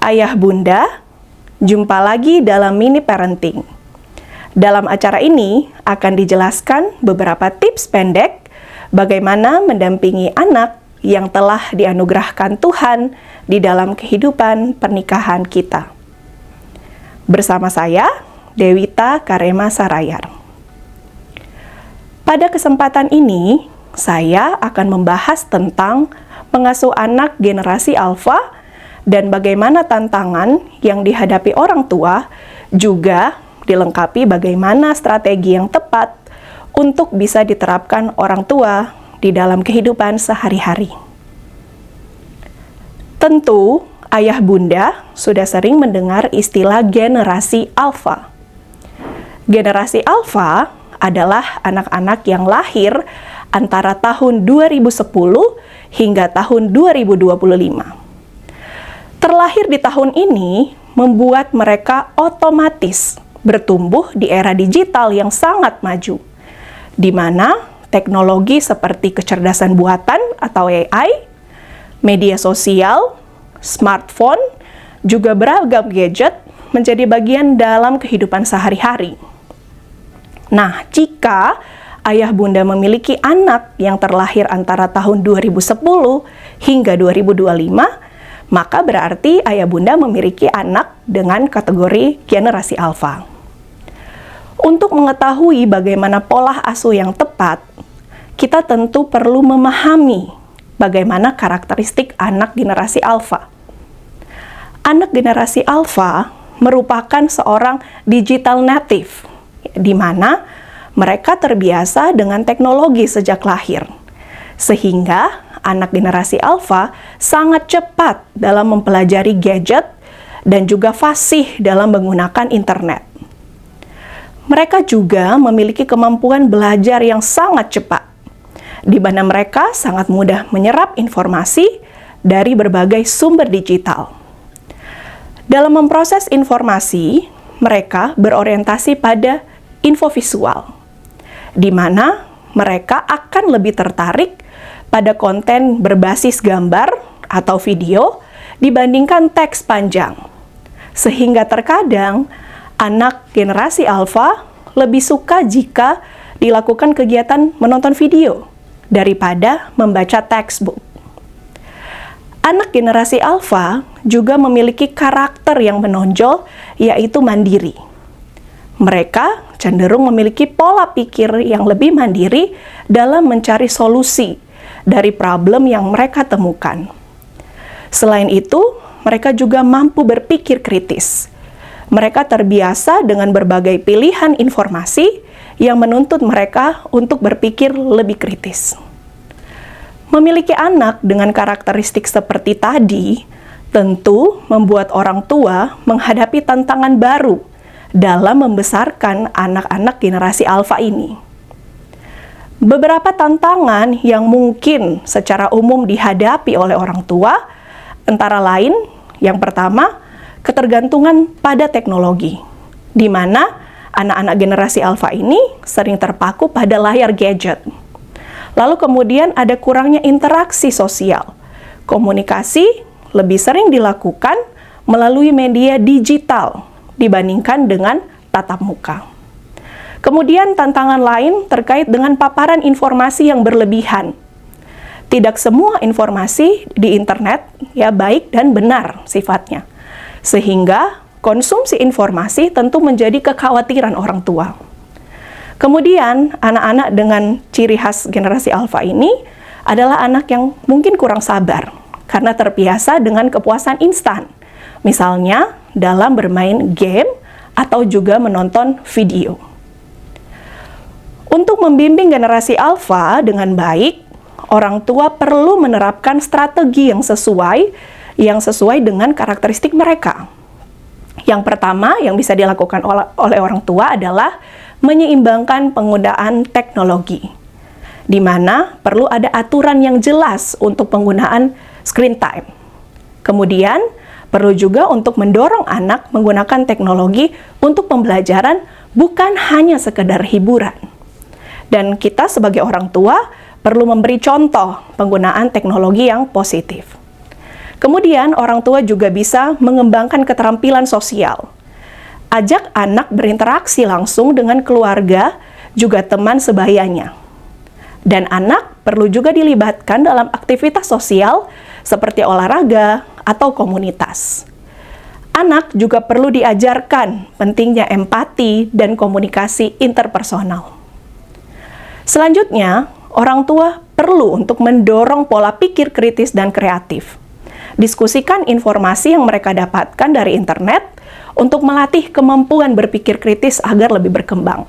Ayah Bunda, jumpa lagi dalam Mini Parenting. Dalam acara ini akan dijelaskan beberapa tips pendek bagaimana mendampingi anak yang telah dianugerahkan Tuhan di dalam kehidupan pernikahan kita. Bersama saya, Dewita Karema Sarayar. Pada kesempatan ini, saya akan membahas tentang mengasuh anak generasi alfa dan bagaimana tantangan yang dihadapi orang tua, juga dilengkapi bagaimana strategi yang tepat untuk bisa diterapkan orang tua di dalam kehidupan sehari-hari. Tentu, ayah bunda sudah sering mendengar istilah generasi alfa. Generasi alfa adalah anak-anak yang lahir antara tahun 2010 hingga tahun 2025. Terlahir di tahun ini membuat mereka otomatis bertumbuh di era digital yang sangat maju, di mana teknologi seperti kecerdasan buatan atau AI, media sosial, smartphone, juga beragam gadget menjadi bagian dalam kehidupan sehari-hari. Nah, jika ayah bunda memiliki anak yang terlahir antara tahun 2010 hingga 2025, maka berarti ayah bunda memiliki anak dengan kategori generasi alfa. Untuk mengetahui bagaimana pola asuh yang tepat, kita tentu perlu memahami bagaimana karakteristik anak generasi alfa. Anak generasi alfa merupakan seorang digital native, di mana mereka terbiasa dengan teknologi sejak lahir, sehingga anak generasi alfa sangat cepat dalam mempelajari gadget dan juga fasih dalam menggunakan internet. Mereka juga memiliki kemampuan belajar yang sangat cepat, di mana mereka sangat mudah menyerap informasi dari berbagai sumber digital. Dalam memproses informasi, mereka berorientasi pada info visual, di mana mereka akan lebih tertarik pada konten berbasis gambar atau video dibandingkan teks panjang. Sehingga terkadang anak generasi alfa lebih suka jika dilakukan kegiatan menonton video daripada membaca textbook. Anak generasi alfa juga memiliki karakter yang menonjol, yaitu mandiri. Mereka cenderung memiliki pola pikir yang lebih mandiri dalam mencari solusi dari problem yang mereka temukan. Selain itu, mereka juga mampu berpikir kritis. Mereka terbiasa dengan berbagai pilihan informasi yang menuntut mereka untuk berpikir lebih kritis. Memiliki anak dengan karakteristik seperti tadi tentu membuat orang tua menghadapi tantangan baru dalam membesarkan anak-anak generasi alfa ini. Beberapa tantangan yang mungkin secara umum dihadapi oleh orang tua, antara lain, yang pertama, ketergantungan pada teknologi, di mana anak-anak generasi alfa ini sering terpaku pada layar gadget. Lalu kemudian ada kurangnya interaksi sosial. Komunikasi lebih sering dilakukan melalui media digital dibandingkan dengan tatap muka. Kemudian tantangan lain terkait dengan paparan informasi yang berlebihan. Tidak semua informasi di internet ya baik dan benar sifatnya. Sehingga konsumsi informasi tentu menjadi kekhawatiran orang tua. Kemudian anak-anak dengan ciri khas generasi alfa ini adalah anak yang mungkin kurang sabar karena terbiasa dengan kepuasan instan. Misalnya dalam bermain game atau juga menonton video. Untuk membimbing generasi alfa dengan baik, orang tua perlu menerapkan strategi yang sesuai dengan karakteristik mereka. Yang pertama yang bisa dilakukan oleh orang tua adalah menyeimbangkan penggunaan teknologi, di mana perlu ada aturan yang jelas untuk penggunaan screen time. Kemudian, perlu juga untuk mendorong anak menggunakan teknologi untuk pembelajaran, bukan hanya sekedar hiburan. Dan kita sebagai orang tua perlu memberi contoh penggunaan teknologi yang positif. Kemudian, orang tua juga bisa mengembangkan keterampilan sosial. Ajak anak berinteraksi langsung dengan keluarga, juga teman sebayanya. Dan anak perlu juga dilibatkan dalam aktivitas sosial seperti olahraga atau komunitas. Anak juga perlu diajarkan pentingnya empati dan komunikasi interpersonal. Selanjutnya, orang tua perlu untuk mendorong pola pikir kritis dan kreatif. Diskusikan informasi yang mereka dapatkan dari internet untuk melatih kemampuan berpikir kritis agar lebih berkembang.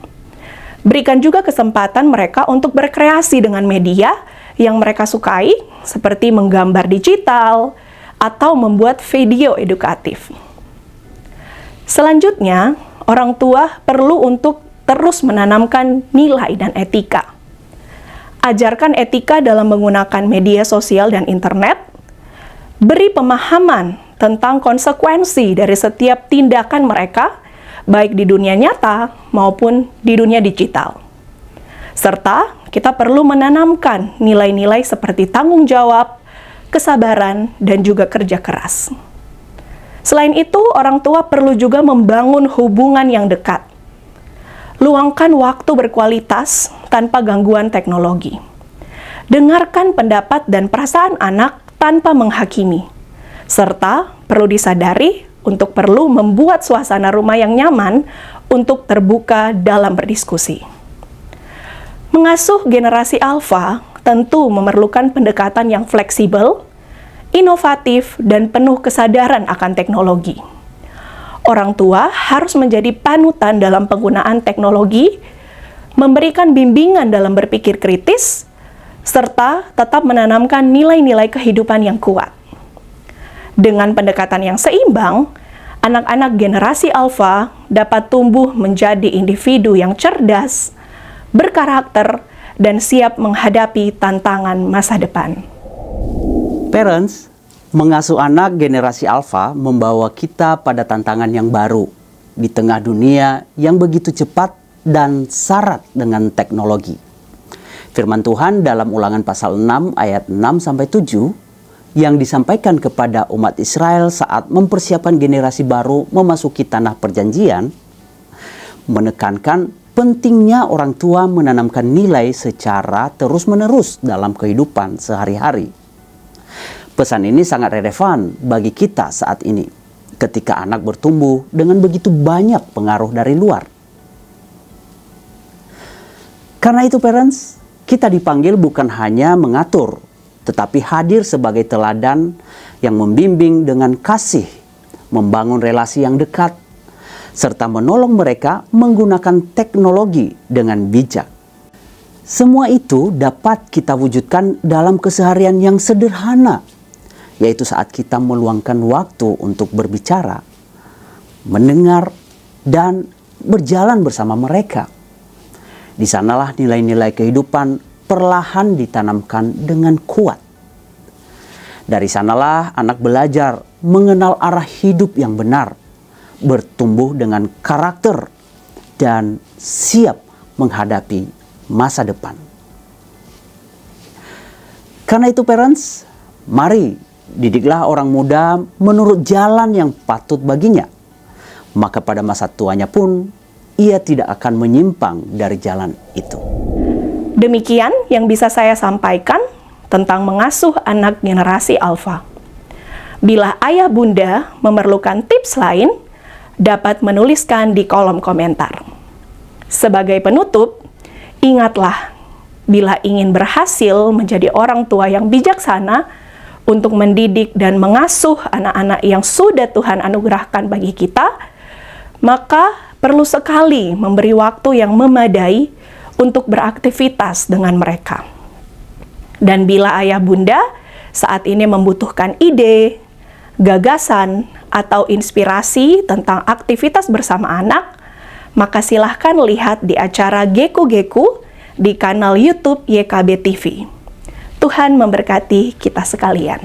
Berikan juga kesempatan mereka untuk berkreasi dengan media yang mereka sukai, seperti menggambar digital atau membuat video edukatif. Selanjutnya, orang tua perlu untuk terus menanamkan nilai dan etika. Ajarkan etika dalam menggunakan media sosial dan internet. Beri pemahaman tentang konsekuensi dari setiap tindakan mereka, baik di dunia nyata maupun di dunia digital. Serta kita perlu menanamkan nilai-nilai seperti tanggung jawab, kesabaran, dan juga kerja keras. Selain itu, orang tua perlu juga membangun hubungan yang dekat. Luangkan waktu berkualitas tanpa gangguan teknologi. Dengarkan pendapat dan perasaan anak tanpa menghakimi. Serta perlu disadari untuk perlu membuat suasana rumah yang nyaman untuk terbuka dalam berdiskusi. Mengasuh generasi alfa tentu memerlukan pendekatan yang fleksibel, inovatif, dan penuh kesadaran akan teknologi. Orang tua harus menjadi panutan dalam penggunaan teknologi, memberikan bimbingan dalam berpikir kritis, serta tetap menanamkan nilai-nilai kehidupan yang kuat. Dengan pendekatan yang seimbang, anak-anak generasi alfa dapat tumbuh menjadi individu yang cerdas, berkarakter, dan siap menghadapi tantangan masa depan. Parents, mengasuh anak generasi alfa membawa kita pada tantangan yang baru di tengah dunia yang begitu cepat dan syarat dengan teknologi. Firman Tuhan dalam Ulangan pasal 6 ayat 6-7 yang disampaikan kepada umat Israel saat mempersiapkan generasi baru memasuki tanah perjanjian menekankan pentingnya orang tua menanamkan nilai secara terus-menerus dalam kehidupan sehari-hari. Pesan ini sangat relevan bagi kita saat ini, ketika anak bertumbuh dengan begitu banyak pengaruh dari luar. Karena itu parents, kita dipanggil bukan hanya mengatur, tetapi hadir sebagai teladan yang membimbing dengan kasih, membangun relasi yang dekat, serta menolong mereka menggunakan teknologi dengan bijak. Semua itu dapat kita wujudkan dalam keseharian yang sederhana, yaitu saat kita meluangkan waktu untuk berbicara, mendengar, dan berjalan bersama mereka. Di sanalah nilai-nilai kehidupan perlahan ditanamkan dengan kuat. Dari sanalah anak belajar mengenal arah hidup yang benar, bertumbuh dengan karakter, dan siap menghadapi masa depan. Karena itu parents, mari didiklah orang muda menurut jalan yang patut baginya. Maka pada masa tuanya pun, ia tidak akan menyimpang dari jalan itu. Demikian yang bisa saya sampaikan tentang mengasuh anak generasi alfa. Bila ayah bunda memerlukan tips lain, dapat menuliskan di kolom komentar. Sebagai penutup, ingatlah, bila ingin berhasil menjadi orang tua yang bijaksana, untuk mendidik dan mengasuh anak-anak yang sudah Tuhan anugerahkan bagi kita, maka perlu sekali memberi waktu yang memadai untuk beraktivitas dengan mereka. Dan bila ayah bunda saat ini membutuhkan ide, gagasan, atau inspirasi tentang aktivitas bersama anak, maka silahkan lihat di acara Geku-Geku di kanal YouTube YKB TV. Tuhan memberkati kita sekalian.